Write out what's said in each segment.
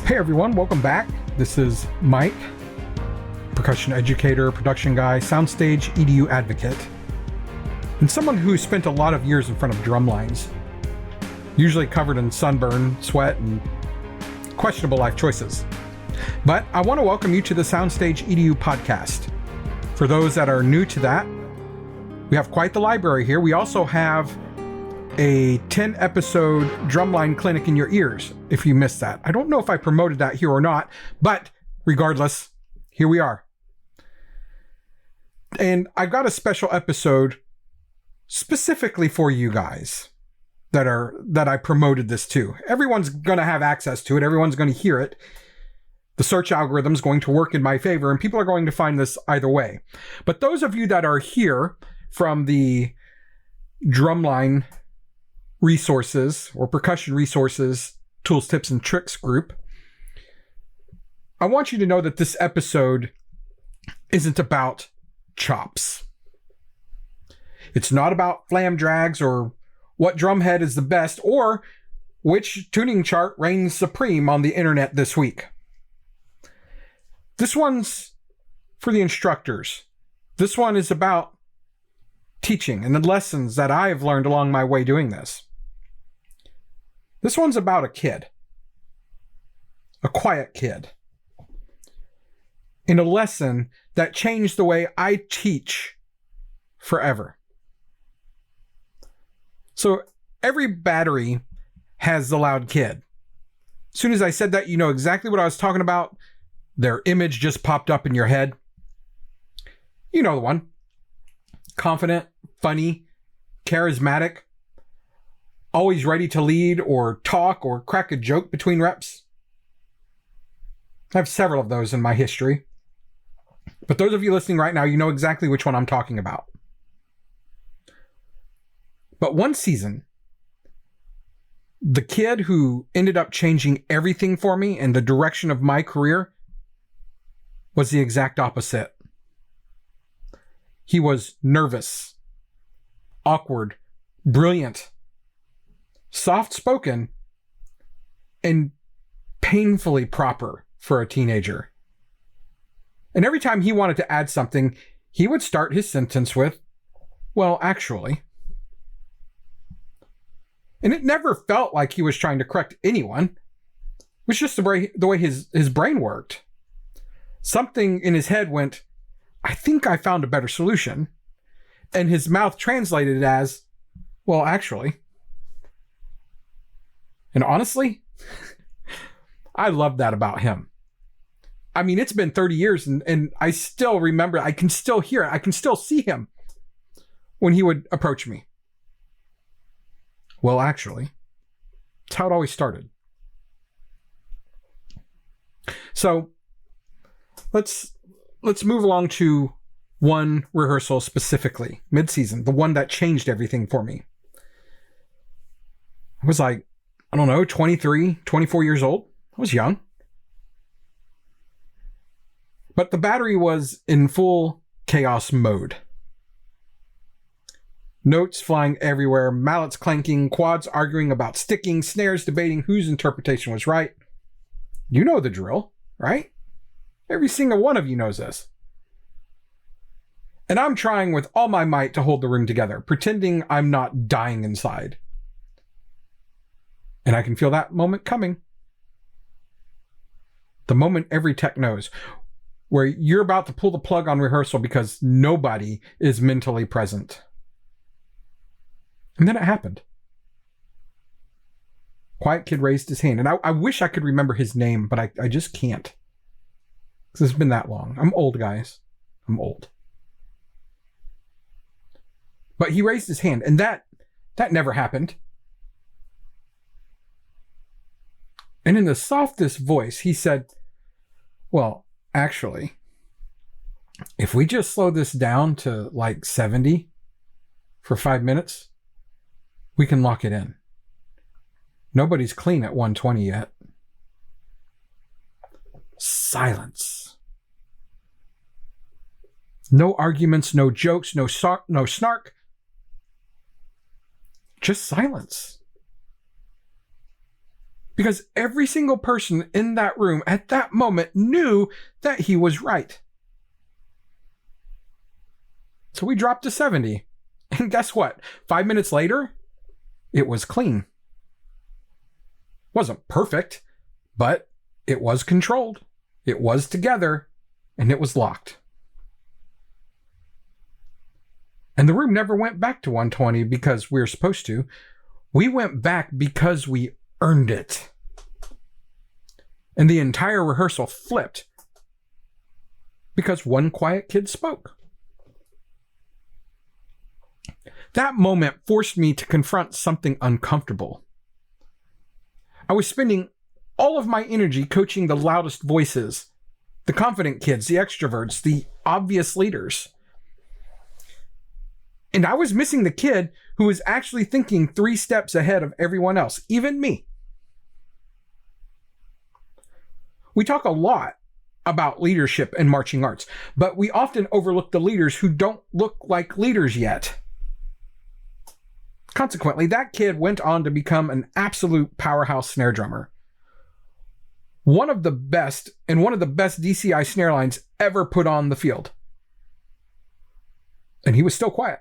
Hey everyone, welcome back. This is Mike, percussion educator, production guy, soundstage EDU advocate, and someone who spent a lot of years in front of drum lines, usually covered in sunburn, sweat, and questionable life choices. But I want to welcome you to the Soundstage EDU podcast. For those that are new to that, we have quite the library here. We also have a 10-episode Drumline clinic in your ears, if you missed that. I don't know if I promoted that here or not, but regardless, here we are. And I've got a special episode specifically for you guys that I promoted this to. Everyone's going to have access to it. Everyone's going to hear it. The search algorithm is going to work in my favor, and people are going to find this either way. But those of you that are here from the Drumline resources or percussion resources, tools, tips, and tricks group, I want you to know that this episode isn't about chops. It's not about flam drags or what drumhead is the best or which tuning chart reigns supreme on the internet this week. This one's for the instructors. This one is about teaching and the lessons that I've learned along my way doing this. This one's about a kid, a quiet kid, and a lesson that changed the way I teach forever. So every battery has the loud kid. As soon as I said that, you know exactly what I was talking about. Their image just popped up in your head. You know the one. Confident, funny, charismatic, always ready to lead or talk or crack a joke between reps. I have several of those in my history. But those of you listening right now, you know exactly which one I'm talking about. But one season, the kid who ended up changing everything for me and the direction of my career was the exact opposite. He was nervous, awkward, brilliant, soft-spoken, and painfully proper for a teenager. And every time he wanted to add something, he would start his sentence with, "Well, actually." And it never felt like he was trying to correct anyone. It was just the way his brain worked. Something in his head went, "I think I found a better solution." And his mouth translated it as, "Well, actually." And honestly, I love that about him. I mean, it's been 30 years and I still remember, I can still hear it. I can still see him when he would approach me. "Well, actually." That's how it always started. So let's move along to one rehearsal specifically, mid-season, the one that changed everything for me. I was like, I don't know, 23, 24 years old. I was young. But the battery was in full chaos mode. Notes flying everywhere, mallets clanking, quads arguing about sticking, snares debating whose interpretation was right. You know the drill, right? Every single one of you knows this. And I'm trying with all my might to hold the room together, pretending I'm not dying inside. And I can feel that moment coming. The moment every tech knows, where you're about to pull the plug on rehearsal because nobody is mentally present. And then it happened. Quiet kid raised his hand. And I wish I could remember his name, but I just can't. Because it's been that long. I'm old, guys. I'm old. But he raised his hand, and that never happened. And in the softest voice, he said, "Well, actually, if we just slow this down to like 70 for 5 minutes, we can lock it in. Nobody's clean at 120 yet." Silence. No arguments, no jokes, no snark. Just silence. Because every single person in that room at that moment knew that he was right. So we dropped to 70. And guess what? 5 minutes later, it was clean. Wasn't perfect, but it was controlled. It was together, and it was locked. And the room never went back to 120 because we were supposed to. We went back because we earned it. And the entire rehearsal flipped because one quiet kid spoke. That moment forced me to confront something uncomfortable. I was spending all of my energy coaching the loudest voices, the confident kids, the extroverts, the obvious leaders. And I was missing the kid who was actually thinking 3 steps ahead of everyone else, even me. We talk a lot about leadership and marching arts, but we often overlook the leaders who don't look like leaders yet. Consequently, that kid went on to become an absolute powerhouse snare drummer. One of the best DCI snare lines ever put on the field. And he was still quiet.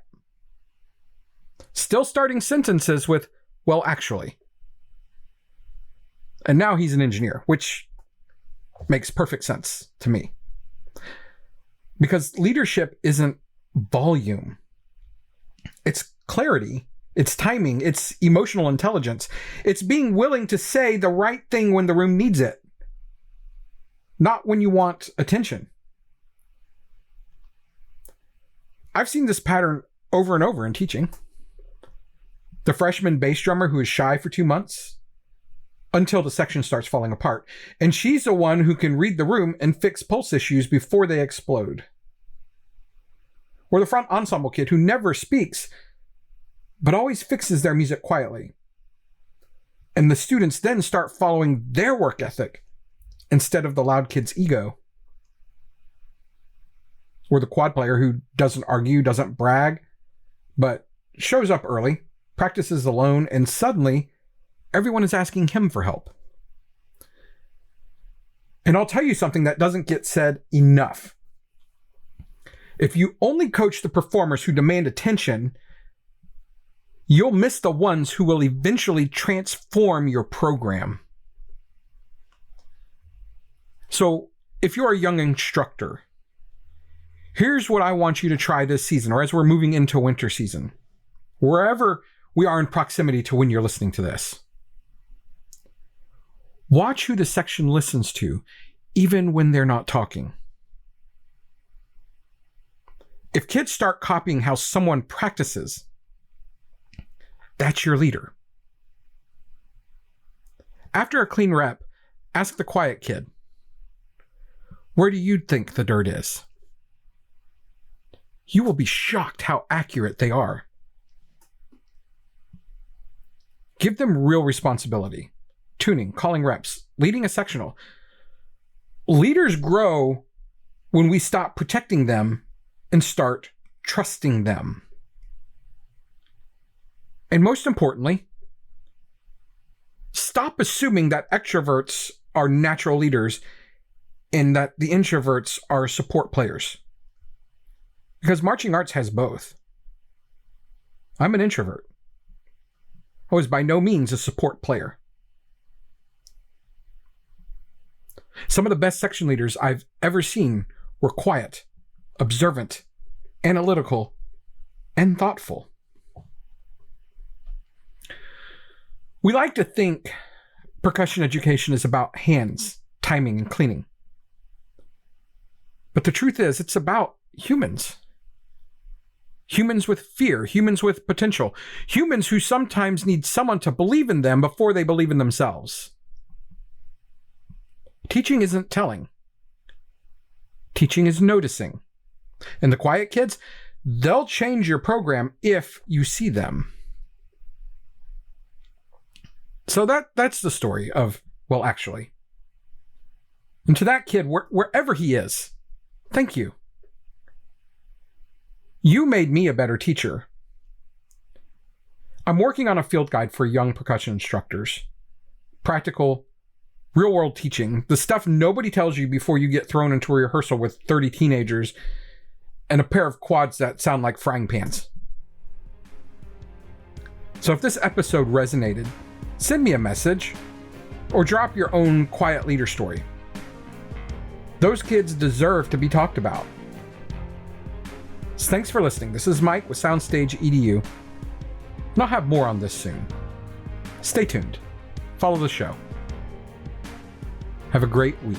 Still starting sentences with, well, actually. And now he's an engineer, which makes perfect sense to me. Because leadership isn't volume. It's clarity. It's timing. It's emotional intelligence. It's being willing to say the right thing when the room needs it. Not when you want attention. I've seen this pattern over and over in teaching. The freshman bass drummer who is shy for 2 months until the section starts falling apart. And she's the one who can read the room and fix pulse issues before they explode. Or the front ensemble kid who never speaks, but always fixes their music quietly. And the students then start following their work ethic instead of the loud kid's ego. Or the quad player who doesn't argue, doesn't brag, but shows up early, practices alone, and suddenly everyone is asking him for help. And I'll tell you something that doesn't get said enough. If you only coach the performers who demand attention, you'll miss the ones who will eventually transform your program. So, if you're a young instructor, here's what I want you to try this season, or as we're moving into winter season, wherever we are in proximity to when you're listening to this. Watch who the section listens to, even when they're not talking. If kids start copying how someone practices, that's your leader. After a clean rep, ask the quiet kid, where do you think the dirt is? You will be shocked how accurate they are. Give them real responsibility. Tuning, calling reps, leading a sectional. Leaders grow when we stop protecting them and start trusting them. And most importantly, stop assuming that extroverts are natural leaders and that the introverts are support players. Because marching arts has both. I'm an introvert. I was by no means a support player. Some of the best section leaders I've ever seen were quiet, observant, analytical, and thoughtful. We like to think percussion education is about hands, timing, and cleaning. But the truth is, it's about humans. Humans with fear, humans with potential, humans who sometimes need someone to believe in them before they believe in themselves. Teaching isn't telling. Teaching is noticing. And the quiet kids, they'll change your program if you see them. So that's the story of, well, actually. And to that kid, wherever he is, thank you. You made me a better teacher. I'm working on a field guide for young percussion instructors. practical, real-world teaching, the stuff nobody tells you before you get thrown into a rehearsal with 30 teenagers and a pair of quads that sound like frying pans. So if this episode resonated, send me a message or drop your own quiet leader story. Those kids deserve to be talked about. So thanks for listening. This is Mike with Soundstage EDU, and I'll have more on this soon. Stay tuned. Follow the show. Have a great week.